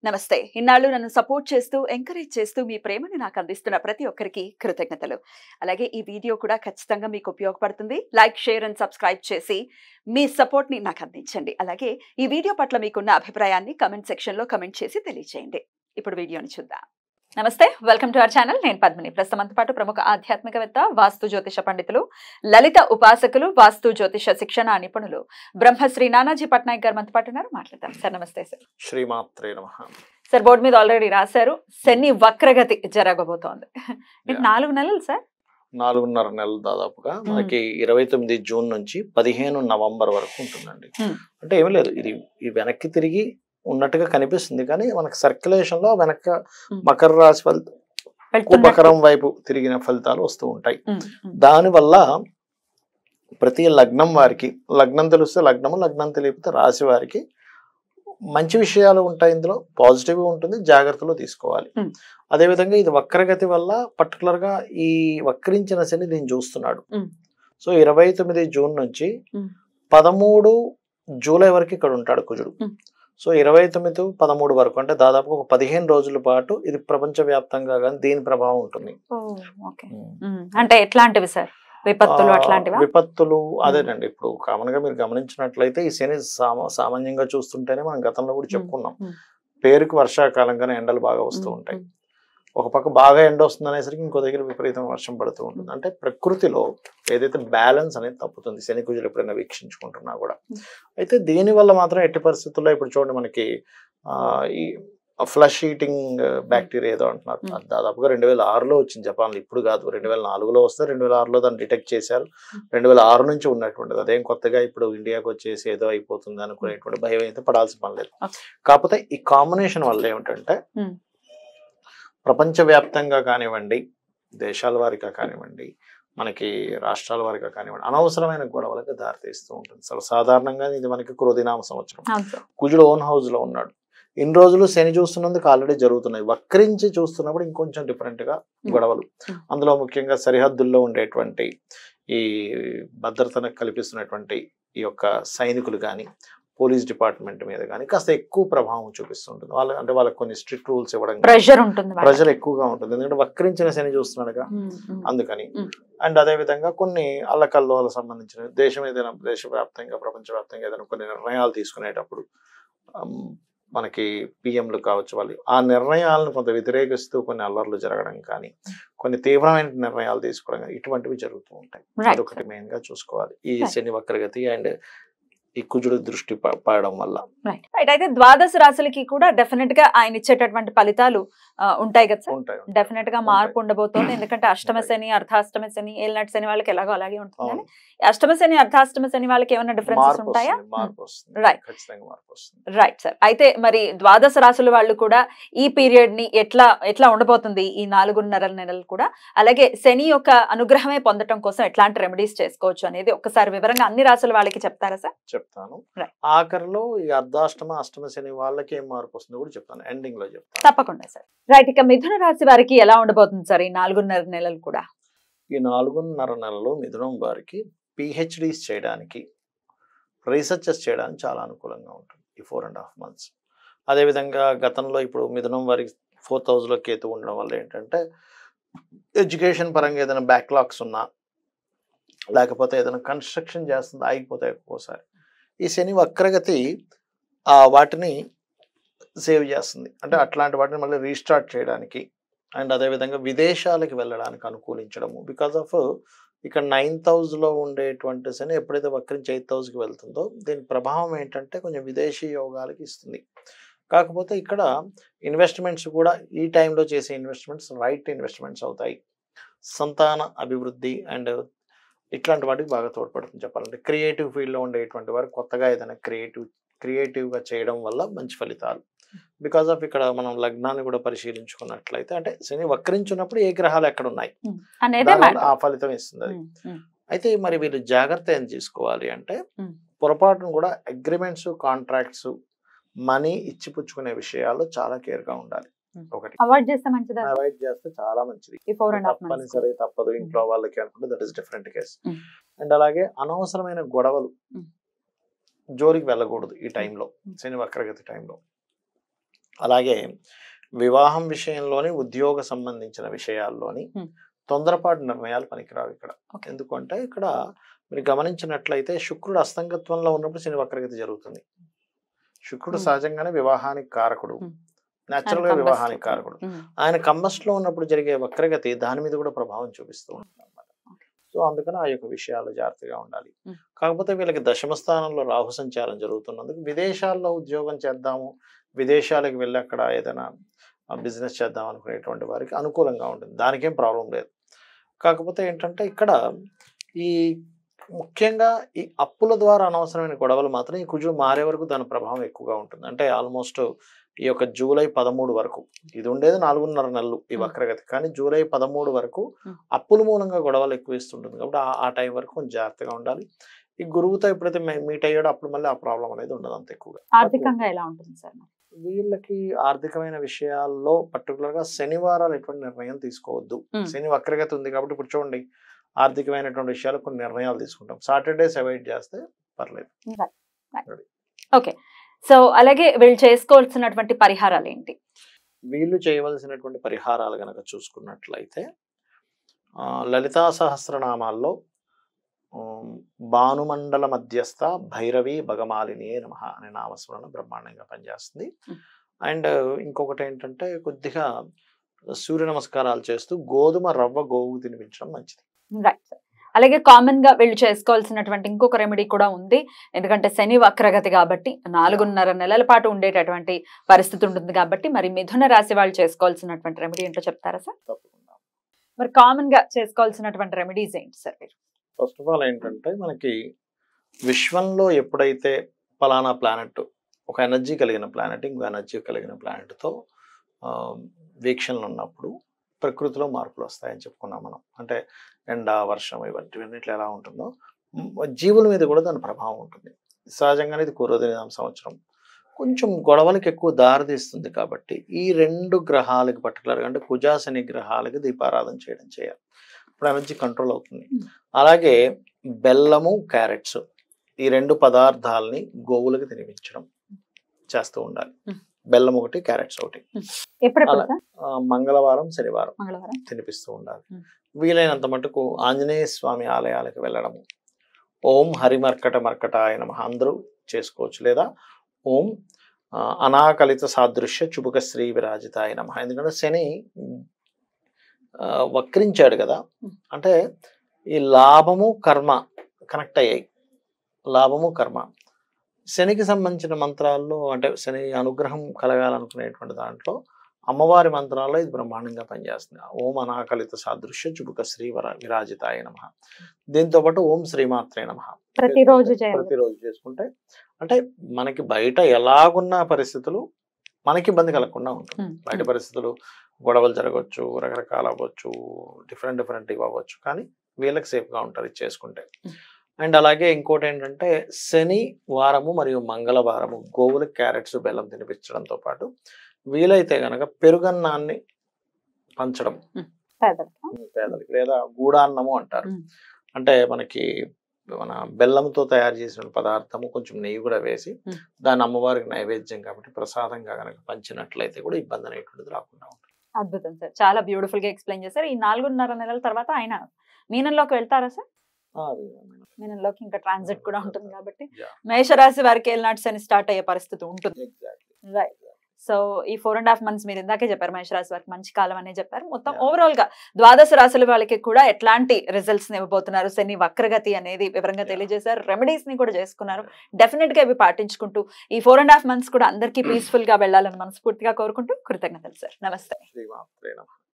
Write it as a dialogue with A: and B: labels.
A: నమస్తే. ఇన్నాళ్ళు నన్ను సపోర్ట్ చేస్తూ, ఎంకరేజ్ చేస్తూ మీ ప్రేమని నాకు అందిస్తున్న ప్రతి ఒక్కరికి కృతజ్ఞతలు. అలాగే ఈ వీడియో కూడా ఖచ్చితంగా మీకు ఉపయోగపడుతుంది. లైక్, షేర్ అండ్ సబ్స్క్రైబ్ చేసి మీ సపోర్ట్‌ని నాకు అందించండి. అలాగే ఈ వీడియో పట్ల మీకున్న అభిప్రాయాన్ని కామెంట్ సెక్షన్‌లో కామెంట్ చేసి తెలియజేయండి. ఇప్పుడు వీడియోని చూద్దాం. నమస్తే, వెల్కమ్ టు అవర్ ఛానల్. నేను పద్మిని. ప్రస్తుతంతో పాటు ప్రముఖ ఆధ్యాత్మికవేత్త, వాస్తు జ్యోతిష పండితులు, లలిత ఉపాసకులు, వాస్తు జ్యోతిష శిక్షణ నిపుణులు బ్రహ్మశ్రీ నానాజీ పట్నాయక్ గారు మనతో పాటు ఉన్నారు. మాట్లాడతాం. సార్ నమస్తే. సార్
B: శ్రీమాత్రే నమః.
A: సార్, బోర్డు మీద ఆల్రెడీ రాశారు, శని వక్రగతి జరగబోతోంది. 4 నెలలు సార్,
B: 4.5 నెలలు దాదాపుగా మనకి 29 జూన్ నుంచి 15 నవంబర్ వరకు ఉంటుందండి. అంటే ఏమీ లేదు, ఇది ఈ వెనక్కి తిరిగి ఉన్నట్టుగా కనిపిస్తుంది, కానీ మనకి సర్క్యులేషన్ లో వెనక మకర రాశి కుంభకరం వైపు తిరిగిన ఫలితాలు వస్తూ ఉంటాయి. దానివల్ల ప్రతి లగ్నం వారికి, లగ్నం తెలిస్తే లగ్నము, లగ్నం తెలియకపోతే రాశి వారికి మంచి విషయాలు ఉంటాయి. ఇందులో పాజిటివ్ ఉంటుంది, జాగ్రత్తలు తీసుకోవాలి. అదేవిధంగా ఇది వక్రగతి వల్ల పర్టికులర్ గా ఈ వక్రించిన శని దీన్ని చూస్తున్నాడు. సో 29 జూన్ నుంచి 13 జూలై వరకు ఇక్కడ ఉంటాడు కుజుడు. సో 29, 13 వరకు, అంటే దాదాపు ఒక 15 రోజుల పాటు ఇది ప్రపంచ వ్యాప్తంగా కానీ దీని ప్రభావం ఉంటుంది.
A: అంటే ఎట్లాంటివి సార్? విపత్తులు అట్లాంటివి? విపత్తులు
B: అదేనండి. ఇప్పుడు కామన్ గా మీరు గమనించినట్లయితే ఈ శని సామాన్యంగా చూస్తుంటేనే మనం గతంలో కూడా చెప్పుకున్నాం, పేరుకు వర్షాకాలంగానే ఎండలు బాగా వస్తూ ఉంటాయి. ఒక పక్క బాగా ఎండ వస్తుంది అనేసరికి ఇంకో దగ్గర విపరీతం వర్షం పడుతూ ఉంటుంది. అంటే ప్రకృతిలో ఏదైతే బ్యాలెన్స్ అనేది తప్పుతుంది, శని కుజులు ఎప్పుడైనా వీక్షించుకుంటున్నా కూడా. అయితే దీనివల్ల మాత్రం ఎట్టి పరిస్థితుల్లో ఇప్పుడు చూడండి, మనకి ఈ ఫ్లష్ ఈటింగ్ బ్యాక్టీరియా ఏదో అంటున్నారు, దాదాపుగా 2006లో వచ్చింది జపాన్లో. ఇప్పుడు కాదు, 2004లో వస్తే 2006లో దాన్ని డిటెక్ట్ చేశారు. 2006 నుంచి ఉన్నటువంటిది, అదేం కొత్తగా ఇప్పుడు ఇండియాకి వచ్చేసి ఏదో అయిపోతుంది అనుకునేటువంటి భయం అయితే పడాల్సిన పని లేదు. కాకపోతే ఈ కాంబినేషన్ వల్ల ఏమిటంటే ప్రపంచవ్యాప్తంగా కానివ్వండి, దేశాల వారిగా కానివ్వండి, మనకి రాష్ట్రాల వారిగా కానివ్వండి, అనవసరమైన గొడవలకు దారితీస్తూ ఉంటుంది. సాధారణంగా ఇది మనకి క్రోధినామ సంవత్సరం. కుజుడు ఓన్ హౌస్ లో ఉన్నాడు. ఇన్ని రోజులు శని చూస్తున్నందుకు ఆల్రెడీ జరుగుతున్నాయి. వక్రించి చూస్తున్నప్పుడు ఇంకొంచెం డిఫరెంట్ గా గొడవలు. అందులో ముఖ్యంగా సరిహద్దుల్లో ఉండేటువంటి ఈ భద్రతను కల్పిస్తున్నటువంటి ఈ యొక్క సైనికులు కానీ, పోలీస్ డిపార్ట్మెంట్ మీద కానీ కాస్త ఎక్కువ ప్రభావం చూపిస్తుంటుంది. అంటే వాళ్ళకి కొన్ని స్ట్రిక్ట్ రూల్స్ ఇవ్వడం, ప్రెషర్ ఎక్కువగా ఉంటుంది. ఎందుకంటే వక్రించిన శని చూస్తున్నాడుగా, అందుకని. అండ్ అదే విధంగా కొన్ని అల్లకల్లోలకు సంబంధించిన దేశవ్యాప్తంగా, ప్రపంచవ్యాప్తంగా ఏదైనా కొన్ని నిర్ణయాలు తీసుకునేటప్పుడు మనకి పిఎంలు కావచ్చు, వాళ్ళు ఆ నిర్ణయాలను కొంత వ్యతిరేకిస్తూ కొన్ని అల్లర్లు జరగడం కానీ, కొన్ని తీవ్రమైన నిర్ణయాలు తీసుకోవడం కానీ, ఇటువంటివి జరుగుతూ ఉంటాయి. అదొకటి మెయిన్ గా చూసుకోవాలి ఈ శని వక్రగతి అండ్ ఈ కుజుడు దృష్టి పడడం వల్ల.
A: అయితే ద్వాదశ రాశులకి కూడా డెఫినెట్ గా ఆయన ఇచ్చేటటువంటి ఫలితాలు ఉంటాయి కదా సార్? డెఫినెట్ గా మార్పు ఉండబోతోంది. ఎందుకంటే అష్టమ శని, అర్ధాష్టమ శని, ఏలినాటి శని వాళ్ళకి ఎలాగో అలాగే ఉంటుంది. కానీ అష్టమ శని, అర్ధాష్టమ శని వాళ్ళకి ఏమైనా డిఫరెన్సెస్ ఉంటాయా? Right sir. అయితే మరి ద్వాదశ రాశుల వాళ్ళు కూడా ఈ పీరియడ్ ని ఎట్లా ఉండబోతుంది ఈ 4.5 నెలలు కూడా? అలాగే శని యొక్క అనుగ్రహమే పొందడం కోసం ఎట్లాంటి రెమెడీస్ చేసుకోవచ్చు అనేది ఒక్కసారి వివరంగా అన్ని రాశుల వాళ్ళకి చెప్తారా సార్?
B: చెప్తాను. ఆఖరిలో ఈ అర్ధాష్టమ, అష్టమ శని వాళ్ళకి ఏం మార్పు వస్తుందో కూడా చెప్తాను, ఎండింగ్ లో చెప్తాను.
A: తప్పకుండా సార్. రైట్. ఇక మిథున రాశి వారికి ఎలా ఉండబోతుంది సార్ ఈ 4.5 నెలలు కూడా?
B: ఈ 4.5 నెలలు మిథునం వారికి పిహెచ్డీస్ చేయడానికి, రీసెర్చెస్ చేయడానికి చాలా అనుకూలంగా ఉంటుంది ఈ 4.5 months. అదేవిధంగా గతంలో ఇప్పుడు మిథునం వారికి 4th house లో కేతు ఉండడం వల్ల ఏంటంటే ఎడ్యుకేషన్ పరంగా ఏదైనా బ్యాక్లాగ్స్ ఉన్నా, లేకపోతే ఏదైనా కన్స్ట్రక్షన్ చేస్తుంది ఆగిపోతాయి ఒక్కోసారి. ఈ శని వక్రగతి వాటిని సేవ్ చేస్తుంది. అంటే అట్లాంటి వాటిని మళ్ళీ రీస్టార్ట్ చేయడానికి అండ్ అదేవిధంగా విదేశాలకు వెళ్ళడానికి అనుకూలించడము. బికాస్ ఆఫ్ ఇక్కడ 9th house లో ఉండేటువంటి శని ఎప్పుడైతే వక్రించి 8th house కి వెళ్తుందో దీని ప్రభావం ఏంటంటే కొంచెం విదేశీ యోగాలకి ఇస్తుంది. కాకపోతే ఇక్కడ ఇన్వెస్ట్మెంట్స్ కూడా ఈ టైంలో చేసే ఇన్వెస్ట్మెంట్స్ రైట్ ఇన్వెస్ట్మెంట్స్ అవుతాయి. సంతాన అభివృద్ధి అండ్ ఇట్లాంటి వాటికి బాగా తోడ్పడుతుంది చెప్పాలంటే. క్రియేటివ్ ఫీల్డ్లో ఉండేటువంటి వారు కొత్తగా ఏదైనా క్రియేటివ్గా చేయడం వల్ల మంచి ఫలితాలు. బికాస్ ఆఫ్ ఇక్కడ మనం లగ్నాన్ని కూడా పరిశీలించుకున్నట్లయితే, అంటే శని వక్రించున్నప్పుడు ఏ గ్రహాలు ఎక్కడ ఉన్నాయి ఆ ఫలితం ఇస్తుంది అది. అయితే మరి వీళ్ళు జాగ్రత్త ఏం తీసుకోవాలి అంటే, పొరపాటును కూడా అగ్రిమెంట్స్, కాంట్రాక్ట్స్, మనీ ఇచ్చిపుచ్చుకునే విషయాల్లో చాలా కేర్గా ఉండాలి. ఒకటి
A: అవాయిడ్ చేస్తే మంచిది,
B: అవాయిడ్ చేస్తే చాలా మంచిది. తప్పనిసరి తప్పదు ఇంట్లో వాళ్ళకి అనుకుంటే that is different case. And అలాగే అనవసరమైన గొడవలు జోలికి వెళ్ళకూడదు ఈ టైంలో, శని వక్రగతి టైంలో. అలాగే వివాహం విషయంలోని ఉద్యోగ సంబంధించిన విషయాల్లోని తొందరపాటు నిర్ణయాలు పనికిరావు ఇక్కడ. ఎందుకంటే ఇక్కడ మీరు గమనించినట్లయితే శుక్రుడు అస్తంగత్వంలో ఉన్నప్పుడు శని వక్రగతి జరుగుతుంది. శుక్రుడు సహజంగానే వివాహానికి కారకుడు, న్యాచురల్ గా వివాహానికి కారకుడు. ఆయన కంబస్ట్ లో ఉన్నప్పుడు జరిగే వక్రగతి దాని మీద కూడా ప్రభావం చూపిస్తూ ఉంటుంది అన్నమాట. సో అందుకని ఆ యొక్క విషయాలు జాగ్రత్తగా ఉండాలి. కాకపోతే వీళ్ళకి దశమ స్థానంలో రాహు సంచారం జరుగుతున్నందుకు విదేశాల్లో ఉద్యోగం చేద్దాము, విదేశాలకు వెళ్ళి అక్కడ ఏదైనా బిజినెస్ చేద్దాం అనుకునేటువంటి వారికి అనుకూలంగా ఉంటుంది, దానికేం ప్రాబ్లం లేదు. కాకపోతే ఏంటంటే ఇక్కడ ఈ ముఖ్యంగా ఈ అప్పుల ద్వారా అనవసరమైన గొడవలు మాత్రం ఈ కుజుడు మారే వరకు దాని ప్రభావం ఎక్కువగా ఉంటుంది. అంటే ఆల్మోస్ట్ ఈ యొక్క జూలై 13 వరకు, ఇది ఉండేది 4.5 నెలలు ఈ వక్రగతి, కానీ జూలై 13 వరకు అప్పుల మూలంగా గొడవలు ఎక్కువ ఇస్తుంటుంది. కాబట్టి ఆ టైం వరకు కొంచెం జాగ్రత్తగా ఉండాలి. ఈ గురువుతో ఎప్పుడైతే మీట్ అయ్యాడో అప్పుడు మళ్ళీ ఆ ప్రాబ్లం అనేది ఉండదు అంత ఎక్కువగా.
A: ఆర్థికంగా ఎలా ఉంటుంది సార్?
B: వీళ్ళకి ఆర్థికమైన విషయాల్లో పర్టికులర్ గా శనివారాలు ఎటువంటి నిర్ణయం తీసుకోవద్దు. శని వక్రగతి ఉంది కాబట్టి ఇప్పుడు చూడండి, ఆర్థికమైనటువంటి విషయాలు కొన్ని నిర్ణయాలు తీసుకుంటాం. సాటర్డేస్ అవాయిడ్ చేస్తే పర్లేదు.
A: ఓకే, సో అలాగే వీళ్ళు చేసుకోవాల్సినటువంటి పరిహారాలు ఏంటి?
B: వీళ్ళు చేయవలసినటువంటి పరిహారాలు గనక చూసుకున్నట్లయితే లలితా సహస్రనామాల్లో భానుమండల మధ్యస్థ భైరవి భగమాలిని నమః అనే నామస్మరణ బ్రహ్మాండంగా పనిచేస్తుంది. అండ్ ఇంకొకటి ఏంటంటే కొద్దిగా సూర్య నమస్కారాలు చేస్తూ గోధుమ రవ్వ గోవు తినిపించడం మంచిది.
A: Right sir. అలాగే కామన్ గా వీళ్ళు చేసుకోవాల్సినటువంటి ఇంకొక రెమెడీ కూడా ఉంది. ఎందుకంటే శని వక్రగతి కాబట్టి 4.5 నెలల పాటు ఉండేటటువంటి పరిస్థితి ఉంటుంది కాబట్టి, మరి మిథున రాశి వాళ్ళు చేసుకోవాల్సినటువంటి రెమెడీ ఏంటో చెప్తారా సార్?
B: తప్పకుండా.
A: మరి కామన్ గా చేసుకోవాల్సినటువంటి రెమెడీస్ ఏంటి సార్?
B: ఫస్ట్ ఆఫ్ ఆల్ ఏంటంటే మనకి విశ్వంలో ఎప్పుడైతే పలానా ప్లానెట్ ఒక ఎనర్జీ కలిగిన ప్లానెట్ ఇంకో ఎనర్జీ కలిగిన ప్లానెట్తో వీక్షణలు ఉన్నప్పుడు ప్రకృతిలో మార్పులు వస్తాయని చెప్పుకున్నాం మనం. అంటే ఎండ వర్షం ఇవన్నిట్లో ఎలా ఉంటుందో జీవుల మీద కూడా దాని ప్రభావం ఉంటుంది. సహజంగానే ఇది పూర్వదిన సంవత్సరం కొంచెం గొడవలకి ఎక్కువ దారితీస్తుంది కాబట్టి ఈ 2 గ్రహాలకి పర్టికులర్గా అంటే కుజ శని గ్రహాలకి దీపారాధన చేయాలి. ఇప్పుడు ఎనర్జీ కంట్రోల్ అవుతుంది. అలాగే బెల్లము క్యారెట్స్ ఈ 2 పదార్థాలని గోవులకు తినిపించడం చేస్తూ ఉండాలి. బెల్లం ఒకటి, క్యారెట్స్ ఒకటి. మంగళవారం శనివారం తినిపిస్తూ ఉండాలి. వీలైనంత మటుకు ఆంజనేయ స్వామి ఆలయాలకు వెళ్ళడము, ఓం హరిమర్కట మర్కటాయ నమః అందరూ చేసుకోవచ్చు. లేదా ఓం అనాకలిత సాదృశ్య చుబుక శ్రీ విరాజితాయ నమః. ఎందుకంటే శని వక్రించాడు కదా, అంటే ఈ లాభము కర్మ కనెక్ట్ అయ్యాయి. లాభము కర్మ శనికి సంబంధించిన మంత్రాల్లో అంటే శని అనుగ్రహం కలగాలనుకునేటువంటి దాంట్లో అమ్మవారి మంత్రాల్లో ఇది బ్రహ్మాండంగా పనిచేస్తుంది. ఓం అనాకలిత సాదృశ్య చుబుక శ్రీ విరాజితాయ నమః. దీంతో పాటు ఓం శ్రీమాత్రే నమః ప్రతిరోజు చేసుకుంటే అంటే మనకి బయట ఎలాగున్న పరిస్థితులు మనకి ఇబ్బంది కలగకుండా ఉంటుంది. బయట పరిస్థితులు గొడవలు జరగవచ్చు, రకరకాల అవ్వచ్చు, డిఫరెంట్ ఇవి అవ్వచ్చు, కానీ వీళ్ళకి సేఫ్గా ఉంటారు ఇది చేసుకుంటే. అండ్ అలాగే ఇంకోటి ఏంటంటే శని వారము మరియు మంగళవారము గోవులకు క్యారెట్స్ బెల్లం తినిపించడంతో పాటు వీలైతే గనక పెరుగన్నాన్ని పంచడం పేదలకి, లేదా గూడాన్నము అంటారు. అంటే మనకి మన బెల్లంతో తయారు చేసిన పదార్థము కొంచెం నెయ్యి కూడా వేసి దాన్ని అమ్మవారికి నైవేద్యం కాబట్టి ప్రసాదంగా కనుక పంచినట్లయితే కూడా ఇబ్బంది అనేటువంటిది రాకుండా ఉంటుంది.
A: అద్భుతం సార్, చాలా బ్యూటిఫుల్ గా ఎక్స్ప్లెయిన్ చేశారు. ఈ 4.5 నెలల తర్వాత ఆయన మీనంలోకి వెళ్తారా సార్? మీనంలోకి ఇంకా ట్రాన్సిట్ కూడా ఉంటుంది కాబట్టి మేషరాశి వారికి ఏలినాటి శని స్టార్ట్ అయ్యే పరిస్థితి ఉంటుంది. రైట్. సో ఈ 4.5 months మీరు ఇందాకే చెప్పారు మేషరాశి వారికి మంచి కాలం అనే చెప్పారు. మొత్తం ఓవరాల్ గా 12 రాశుల వాళ్ళకి కూడా ఎట్లాంటి రిజల్ట్స్ ఇవ్వబోతున్నారు, శని వక్రగతి అనేది వివరంగా తెలియజేశారు. రెమెడీస్ ని కూడా చేసుకున్నారు. డెఫినెట్ గా ఇవి పాటించుకుంటూ ఈ 4.5 months కూడా అందరికీ పీస్ఫుల్ గా వెళ్ళాలని మనస్ఫూర్తిగా కోరుకుంటూ కృతజ్ఞతలు సార్. నమస్తే.